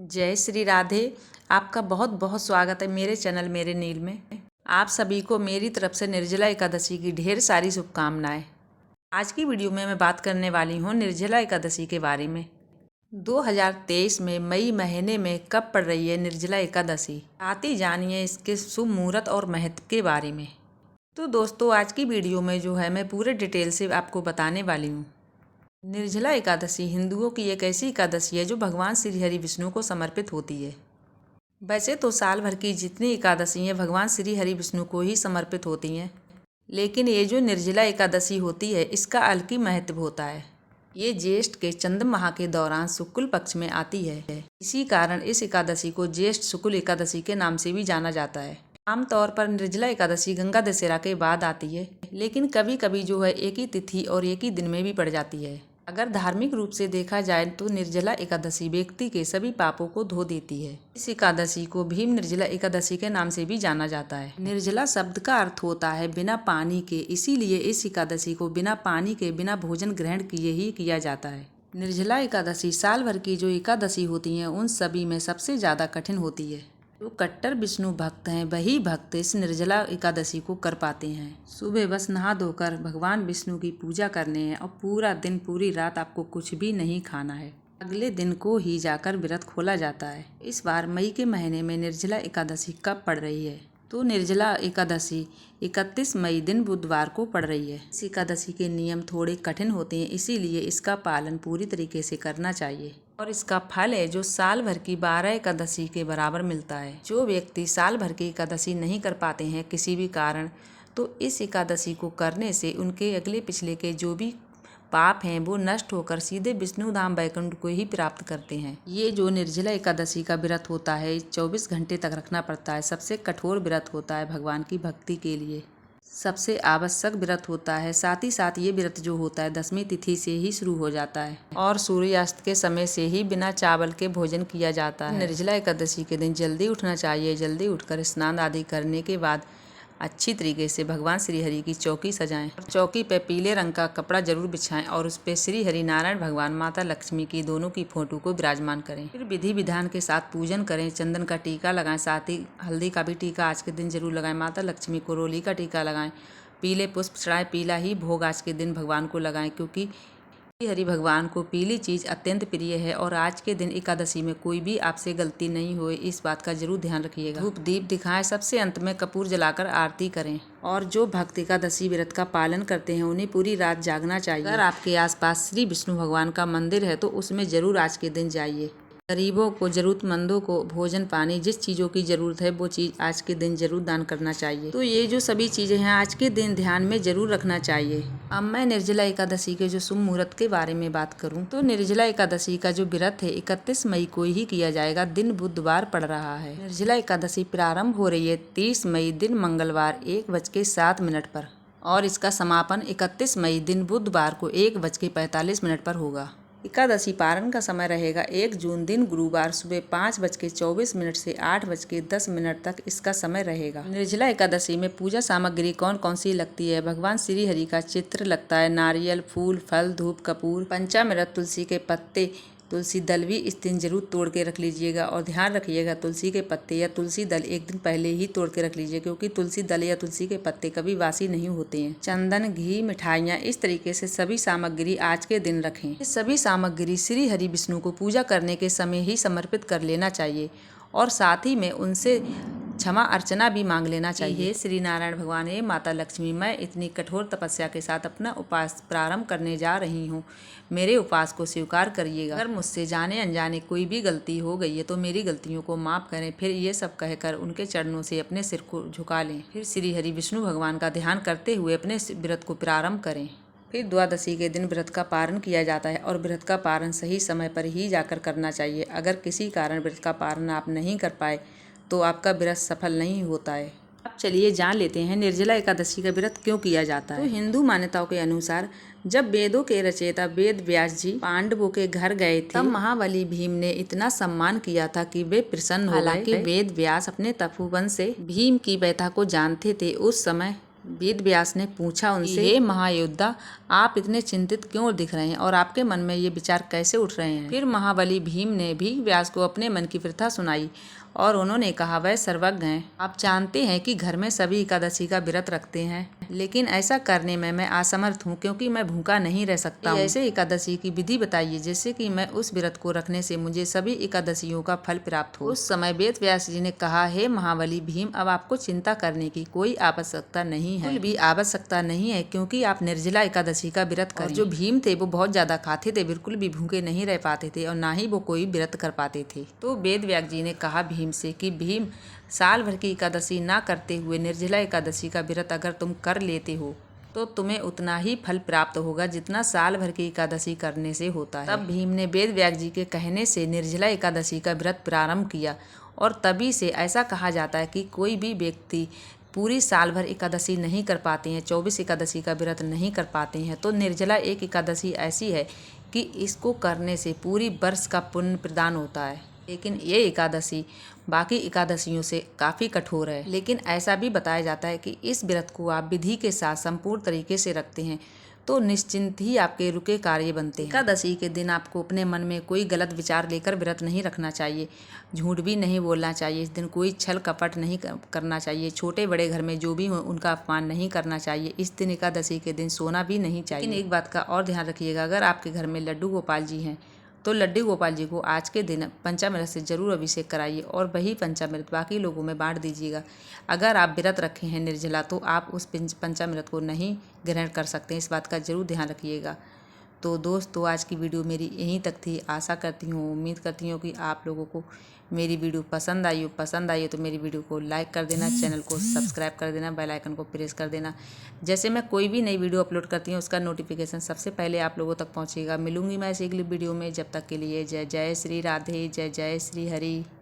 जय श्री राधे। आपका बहुत बहुत स्वागत है मेरे चैनल मेरे नील में। आप सभी को मेरी तरफ से निर्जला एकादशी की ढेर सारी शुभकामनाएं। आज की वीडियो में मैं बात करने वाली हूँ निर्जला एकादशी के बारे में। 2023 में मई महीने में कब पड़ रही है निर्जला एकादशी, साथ ही जानिए इसके शुभ मुहूर्त और महत्व के बारे में। तो दोस्तों, आज की वीडियो में जो है मैं पूरे डिटेल से आपको बताने वाली हूँ। निर्जला एकादशी हिंदुओं की एक ऐसी एकादशी है जो भगवान श्री हरि विष्णु को समर्पित होती है। वैसे तो साल भर की जितनी एकादशी हैं भगवान श्री हरि विष्णु को ही समर्पित होती हैं, लेकिन ये जो निर्जला एकादशी होती है इसका अलग ही महत्व होता है। ये ज्येष्ठ के चंद्र माह के दौरान शुक्ल पक्ष में आती है। इसी कारण इस एकादशी को ज्येष्ठ शुक्ल एकादशी के नाम से भी जाना जाता है। आमतौर पर निर्जला एकादशी गंगा दशहरा के बाद आती है, लेकिन कभी कभी जो है एक ही तिथि और एक ही दिन में भी पड़ जाती है। अगर धार्मिक रूप से देखा जाए तो निर्जला एकादशी व्यक्ति के सभी पापों को धो देती है। इस एकादशी को भीम निर्जला एकादशी के नाम से भी जाना जाता है। निर्जला शब्द का अर्थ होता है बिना पानी के, इसीलिए इस एकादशी को बिना पानी के बिना भोजन ग्रहण किए ही किया जाता है। निर्जला एकादशी साल भर की जो एकादशी होती है उन सभी में सबसे ज्यादा कठिन होती है। जो कट्टर विष्णु भक्त हैं वही भक्त इस निर्जला एकादशी को कर पाते हैं। सुबह बस नहा धोकर भगवान विष्णु की पूजा करने हैं और पूरा दिन पूरी रात आपको कुछ भी नहीं खाना है। अगले दिन को ही जाकर व्रत खोला जाता है। इस बार मई के महीने में निर्जला एकादशी कब पड़ रही है? तो निर्जला एकादशी 31 मई दिन बुधवार को पड़ रही है। इस एकादशी के नियम थोड़े कठिन होते हैं, इसीलिए इसका पालन पूरी तरीके से करना चाहिए और इसका फल है जो साल भर की 12 एकादशी के बराबर मिलता है। जो व्यक्ति साल भर की एकादशी नहीं कर पाते हैं किसी भी कारण, तो इस एकादशी को करने से उनके अगले पिछले के जो भी पाप हैं वो नष्ट होकर सीधे विष्णु धाम वैकुंठ को ही प्राप्त करते हैं। ये जो निर्जला एकादशी का व्रत होता है 24 घंटे तक रखना पड़ता है। सबसे कठोर व्रत होता है भगवान की भक्ति के लिए, सबसे आवश्यक व्रत होता है। साथ ही साथ ये व्रत जो होता है 10वीं तिथि से ही शुरू हो जाता है और सूर्यास्त के समय से ही बिना चावल के भोजन किया जाता है। निर्जला एकादशी के दिन जल्दी उठना चाहिए। जल्दी उठकर स्नान आदि करने के बाद अच्छी तरीके से भगवान श्री हरि की चौकी सजाएं और चौकी पे पीले रंग का कपड़ा जरूर बिछाएं और उस पे श्री हरि नारायण भगवान माता लक्ष्मी की दोनों की फोटो को विराजमान करें। फिर विधि विधान के साथ पूजन करें। चंदन का टीका लगाएं, साथ ही हल्दी का भी टीका आज के दिन जरूर लगाएं। माता लक्ष्मी को रोली का टीका लगाएं। पीले पुष्प चढ़ाएं। पीला ही भोग आज के दिन भगवान को लगाएं, क्योंकि हरि भगवान को पीली चीज अत्यंत प्रिय है। और आज के दिन एकादशी में कोई भी आपसे गलती नहीं होए, इस बात का जरूर ध्यान रखिएगा। धूप दीप दिखाएं। सबसे अंत में कपूर जलाकर आरती करें। और जो भक्त एकादशी व्रत का पालन करते हैं उन्हें पूरी रात जागना चाहिए। अगर आपके आसपास श्री विष्णु भगवान का मंदिर है तो उसमें जरूर आज के दिन जाइए। गरीबों को, जरूरतमंदों को भोजन पानी जिस चीज़ों की ज़रूरत है वो चीज़ आज के दिन जरूर दान करना चाहिए। तो ये जो सभी चीज़ें हैं आज के दिन ध्यान में जरूर रखना चाहिए। अब मैं निर्जला एकादशी के जो शुभ मुहूर्त के बारे में बात करूं तो निर्जला एकादशी का जो व्रत है 31 मई को ही किया जाएगा। दिन बुधवार पड़ रहा है। निर्जला एकादशी प्रारंभ हो रही है 30 मई दिन मंगलवार 1:07 पर और इसका समापन 31 मई दिन बुधवार को 1:45 पर होगा। एकादशी पारण का समय रहेगा 1 जून दिन गुरुवार सुबह 5:24 से 8:10 तक इसका समय रहेगा। निर्जला एकादशी में पूजा सामग्री कौन कौन सी लगती है? भगवान श्री हरि का चित्र लगता है, नारियल, फूल, फल, धूप, कपूर, पंचामृत, तुलसी के पत्ते, तुलसी दल भी इस दिन जरूर तोड़ के रख लीजिएगा। और ध्यान रखिएगा तुलसी के पत्ते या तुलसी दल एक दिन पहले ही तोड़ के रख लीजिए, क्योंकि तुलसी दल या तुलसी के पत्ते कभी वासी नहीं होते हैं। चंदन, घी, मिठाइयाँ, इस तरीके से सभी सामग्री आज के दिन रखें। ये सभी सामग्री श्री हरि विष्णु को पूजा करने के समय ही समर्पित कर लेना चाहिए और साथ ही में उनसे क्षमा अर्चना भी मांग लेना चाहिए। हे श्री नारायण भगवान, हे माता लक्ष्मी, मैं इतनी कठोर तपस्या के साथ अपना उपास प्रारंभ करने जा रही हूँ। मेरे उपास को स्वीकार करिएगा। अगर मुझसे जाने अनजाने कोई भी गलती हो गई है तो मेरी गलतियों को माफ करें। फिर ये सब कहकर उनके चरणों से अपने सिर को झुका लें। फिर श्री हरि विष्णु भगवान का ध्यान करते हुए अपने व्रत को प्रारंभ करें। फिर द्वादशी के दिन व्रत का पारण किया जाता है और व्रत का पारण सही समय पर ही जाकर करना चाहिए। अगर किसी कारण व्रत का पारण आप नहीं कर पाए तो आपका व्रत सफल नहीं होता है। अब चलिए जान लेते हैं निर्जला एकादशी का व्रत क्यों किया जाता है। तो हिंदू मान्यताओं के अनुसार जब वेदों के रचयिता वेद व्यास जी पांडवों के घर गए थे तब महाबली भीम ने इतना सम्मान किया था कि वे प्रसन्न हो गए। हालांकि वेद व्यास अपने तपोवन से भीम की व्यथा को जानते थे। उस समय वेद व्यास ने पूछा उनसे, हे महायोद्धा, आप इतने चिंतित क्यों दिख रहे हैं और आपके मन में ये विचार कैसे उठ रहे हैं। फिर महाबली भीम ने भी व्यास को अपने मन की वृथा सुनाई और उन्होंने कहा, वह सर्वज्ञ हैं। आप जानते हैं कि घर में सभी एकादशी का व्रत रखते हैं, लेकिन ऐसा करने में मैं असमर्थ हूँ क्योंकि मैं भूखा नहीं रह सकता हूँ। ऐसे एकादशी की विधि बताइए जिससे कि मैं उस व्रत को रखने से मुझे सभी एकादशियों का फल प्राप्त हो। उस समय वेद व्यास जी ने कहा, हे महाबली भीम, अब आपको चिंता करने की कोई आवश्यकता नहीं है, बिल्कुल भी आवश्यकता नहीं है, क्योंकि आप निर्जला एकादशी का व्रत करें। जो भीम थे वो बहुत ज्यादा खाते थे, बिल्कुल भी भूखे नहीं रह पाते थे और ना ही वो कोई व्रत कर पाते थे। तो वेद व्यास जी ने कहा भीम से कि भीम, साल भर की एकादशी ना करते हुए निर्जला एकादशी का व्रत अगर तुम कर लेते हो तो तुम्हें उतना ही फल प्राप्त होगा जितना साल भर की एकादशी करने से होता है। तब भीम ने वेद व्यास जी के कहने से निर्जला एकादशी का व्रत प्रारंभ किया और तभी से ऐसा कहा जाता है कि कोई भी व्यक्ति पूरी साल भर एकादशी नहीं कर पाते हैं, 24 एकादशी का व्रत नहीं कर पाते हैं, तो निर्जला एक एकादशी ऐसी है कि इसको करने से पूरी वर्ष का पुण्य प्रदान होता है। लेकिन ये एकादशी बाकी एकादशियों से काफ़ी कठोर है। लेकिन ऐसा भी बताया जाता है कि इस व्रत को आप विधि के साथ संपूर्ण तरीके से रखते हैं तो निश्चिंत ही आपके रुके कार्य बनते हैं। एकादशी के दिन आपको अपने मन में कोई गलत विचार लेकर व्रत नहीं रखना चाहिए, झूठ भी नहीं बोलना चाहिए, इस दिन कोई छल कपट नहीं करना चाहिए, छोटे बड़े घर में जो भी हो उनका अपमान नहीं करना चाहिए, इस दिन एकादशी के दिन सोना भी नहीं चाहिए। लेकिन एक बात का और ध्यान रखिएगा, अगर आपके घर में लड्डू गोपाल जी हैं तो लड्डू गोपाल जी को आज के दिन पंचामृत से जरूर अभिषेक कराइए और वही पंचामृत बाकी लोगों में बांट दीजिएगा। अगर आप व्रत रखे हैं निर्जला तो आप उस पंचामृत को नहीं ग्रहण कर सकते, इस बात का जरूर ध्यान रखिएगा। तो दोस्तों, आज की वीडियो मेरी यहीं तक थी। आशा करती हूँ, उम्मीद करती हूँ कि आप लोगों को मेरी वीडियो पसंद आई हो तो मेरी वीडियो को लाइक कर देना, चैनल को सब्सक्राइब कर देना, बेल आइकन को प्रेस कर देना। जैसे मैं कोई भी नई वीडियो अपलोड करती हूँ उसका नोटिफिकेशन सबसे पहले आप लोगों तक पहुँचेगा। मिलूंगी मैं ऐसी अगली वीडियो में, जब तक के लिए जय जय श्री राधे, जय जय श्री हरि।